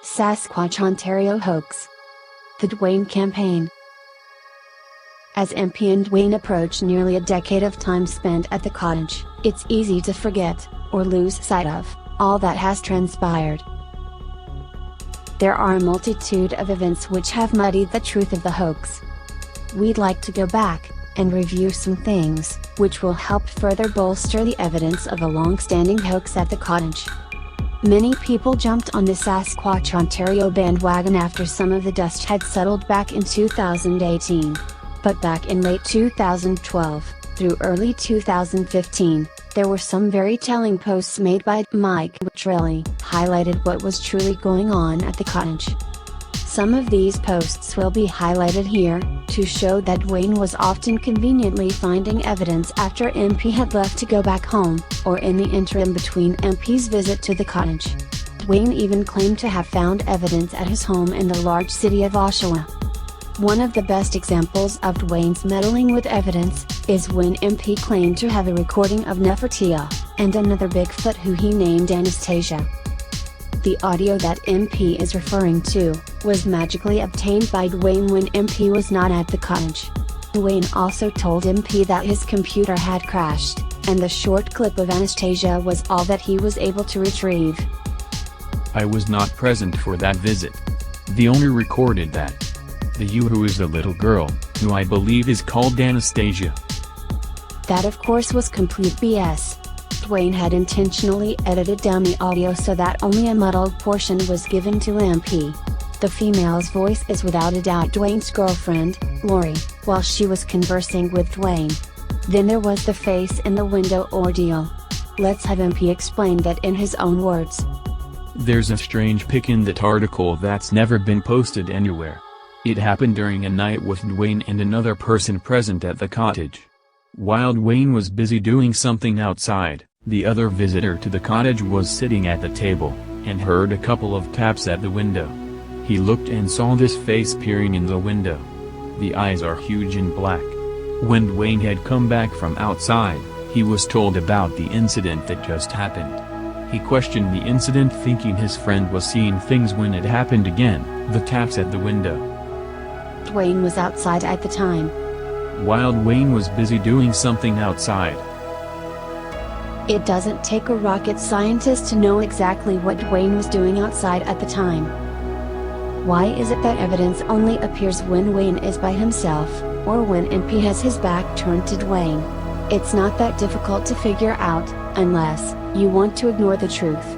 Sasquatch Ontario hoax. The Dwayne campaign. As MP and Dwayne approach nearly a decade of time spent at the cottage, it's easy to forget, or lose sight of, all that has transpired. There are a multitude of events which have muddied the truth of the hoax. We'd like to go back, and review some things, which will help further bolster the evidence of a long-standing hoax at the cottage. Many people jumped on the Sasquatch Ontario bandwagon after some of the dust had settled back in 2018. But back in late 2012, through early 2015, there were some very telling posts made by Mike which really highlighted what was truly going on at the cottage. Some of these posts will be highlighted here, to show that Dwayne was often conveniently finding evidence after MP had left to go back home, or in the interim between MP's visit to the cottage. Dwayne even claimed to have found evidence at his home in the large city of Oshawa. One of the best examples of Dwayne's meddling with evidence, is when MP claimed to have a recording of Nefertia, and another Bigfoot who he named Anastasia. The audio that MP is referring to, was magically obtained by Dwayne when MP was not at the cottage. Dwayne also told MP that his computer had crashed, and the short clip of Anastasia was all that he was able to retrieve. I was not present for that visit. The owner recorded that. The you who is the little girl, who I believe is called Anastasia. That of course was complete BS. Dwayne had intentionally edited down the audio so that only a muddled portion was given to MP. The female's voice is without a doubt Dwayne's girlfriend, Lori, while she was conversing with Dwayne. Then there was the face in the window ordeal. Let's have MP explain that in his own words. There's a strange pic in that article that's never been posted anywhere. It happened during a night with Dwayne and another person present at the cottage. While Dwayne was busy doing something outside, the other visitor to the cottage was sitting at the table, and heard a couple of taps at the window. He looked and saw this face peering in the window. The eyes are huge and black. When Dwayne had come back from outside, he was told about the incident that just happened. He questioned the incident thinking his friend was seeing things when it happened again, the taps at the window. Dwayne was outside at the time. While Dwayne was busy doing something outside. It doesn't take a rocket scientist to know exactly what Dwayne was doing outside at the time. Why is it that evidence only appears when Dwayne is by himself, or when MP has his back turned to Dwayne? It's not that difficult to figure out, unless you want to ignore the truth.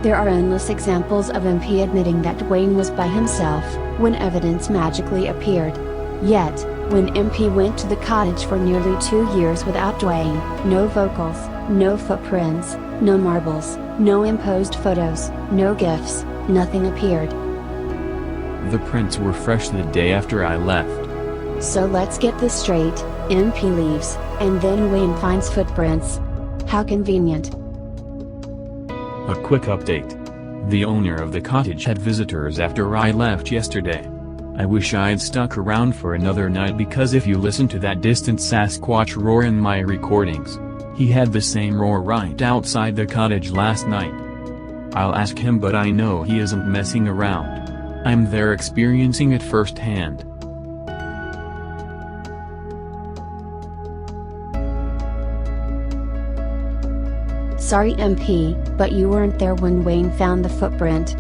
There are endless examples of MP admitting that Dwayne was by himself, when evidence magically appeared. Yet, when MP went to the cottage for nearly 2 years without Dwayne, no vocals, no footprints, no marbles, no imposed photos, no gifts, nothing appeared. The prints were fresh the day after I left. So let's get this straight, MP leaves, and then Dwayne finds footprints. How convenient. A quick update. The owner of the cottage had visitors after I left yesterday. I wish I'd stuck around for another night because if you listen to that distant Sasquatch roar in my recordings, he had the same roar right outside the cottage last night. I'll ask him, but I know he isn't messing around. I'm there experiencing it firsthand. Sorry MP, but you weren't there when Dwayne found the footprint.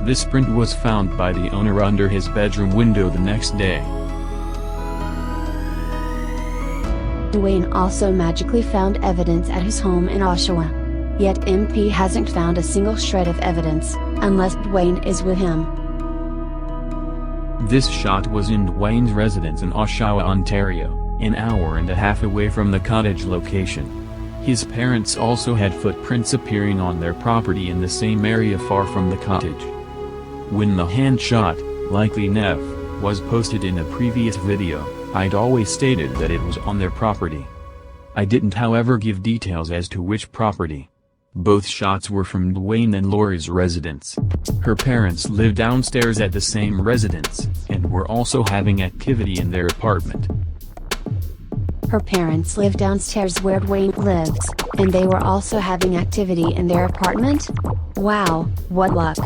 This print was found by the owner under his bedroom window the next day. Dwayne also magically found evidence at his home in Oshawa. Yet MP hasn't found a single shred of evidence, unless Dwayne is with him. This shot was in Dwayne's residence in Oshawa, Ontario, an hour and a half away from the cottage location. His parents also had footprints appearing on their property in the same area far from the cottage. When the hand shot, likely Nev, was posted in a previous video, I'd always stated that it was on their property. I didn't however give details as to which property. Both shots were from Dwayne and Lori's residence. Her parents lived downstairs at the same residence, and were also having activity in their apartment. Her parents live downstairs where Dwayne lives, and they were also having activity in their apartment? Wow, what luck.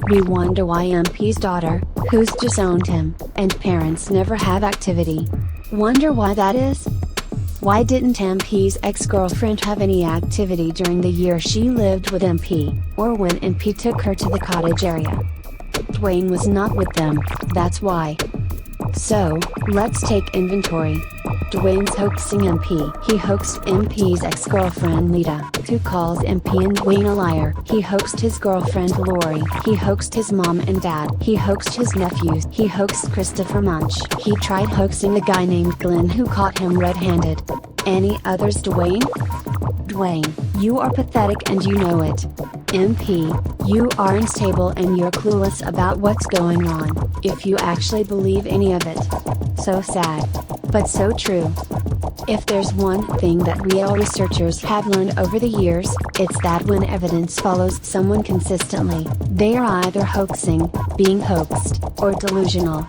We wonder why MP's daughter, who's disowned him, and parents never have activity. Wonder why that is? Why didn't MP's ex-girlfriend have any activity during the year she lived with MP, or when MP took her to the cottage area? Dwayne was not with them, that's why. So, let's take inventory. Dwayne's hoaxing MP. He hoaxed MP's ex-girlfriend Lita, who calls MP and Dwayne a liar. He hoaxed his girlfriend Lori. He hoaxed his mom and dad. He hoaxed his nephews. He hoaxed Christopher Munch. He tried hoaxing a guy named Glenn who caught him red-handed. Any others, Dwayne? Dwayne, you are pathetic and you know it. MP, you are unstable and you're clueless about what's going on, if you actually believe any of it. So sad. But so true. If there's one thing that real researchers have learned over the years, it's that when evidence follows someone consistently, they are either hoaxing, being hoaxed, or delusional.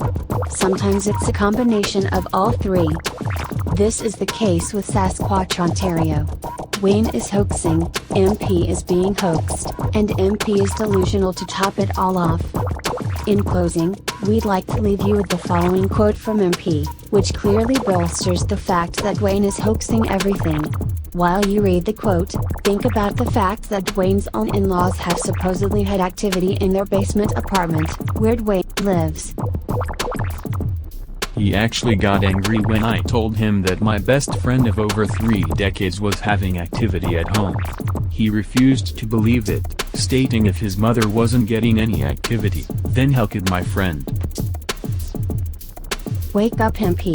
Sometimes it's a combination of all three. This is the case with Sasquatch, Ontario. Dwayne is hoaxing, MP is being hoaxed, and MP is delusional to top it all off. In closing, we'd like to leave you with the following quote from MP, which clearly bolsters the fact that Dwayne is hoaxing everything. While you read the quote, think about the fact that Dwayne's own in-laws have supposedly had activity in their basement apartment, where Dwayne lives. He actually got angry when I told him that my best friend of over 3 decades was having activity at home. He refused to believe it, stating if his mother wasn't getting any activity, then how could my friend? Wake up, MP.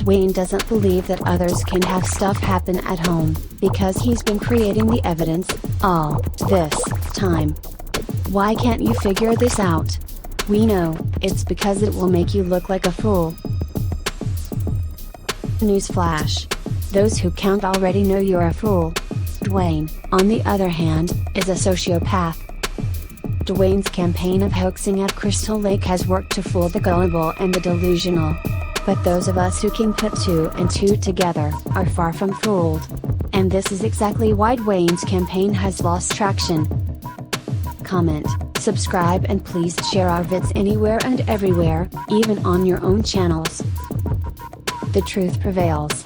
Dwayne doesn't believe that others can have stuff happen at home, because he's been creating the evidence, all this time. Why can't you figure this out? We know, it's because it will make you look like a fool. Newsflash. Those who count already know you're a fool. Dwayne, on the other hand, is a sociopath. Dwayne's campaign of hoaxing at Crystal Lake has worked to fool the gullible and the delusional. But those of us who can put 2 and 2 together, are far from fooled. And this is exactly why Dwayne's campaign has lost traction. Comment, subscribe and please share our vids anywhere and everywhere, even on your own channels. The truth prevails.